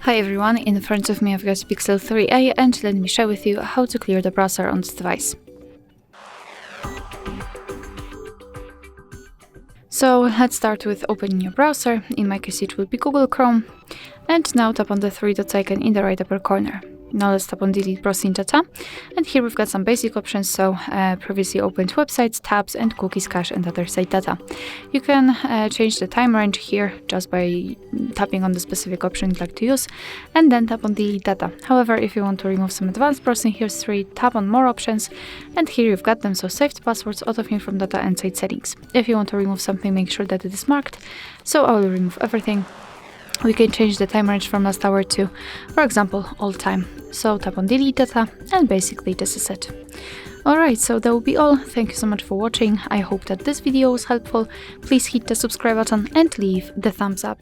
Hi everyone, in front of me I've got Pixel 3a and let me share with you how to clear the browser on this device. So let's start with opening your browser. In my case it will be Google Chrome. And now tap on the three dots icon in the right upper corner. Now let's tap on delete browsing data, and here we've got some basic options, so previously opened websites, tabs and cookies, cache and other site data. You can change the time range here just by tapping on the specific option you'd like to use and then tap on delete data. However, if you want to remove some advanced browsing history, tap on more options and here you've got them, so saved passwords, autofill from data and site settings. If you want to remove something, make sure that it is marked, so I will remove everything. We can change the time range from last hour to, for example, all time. So tap on delete data and basically this is it. Alright, so that will be all. Thank you so much for watching. I hope that this video was helpful. Please hit the subscribe button and leave the thumbs up.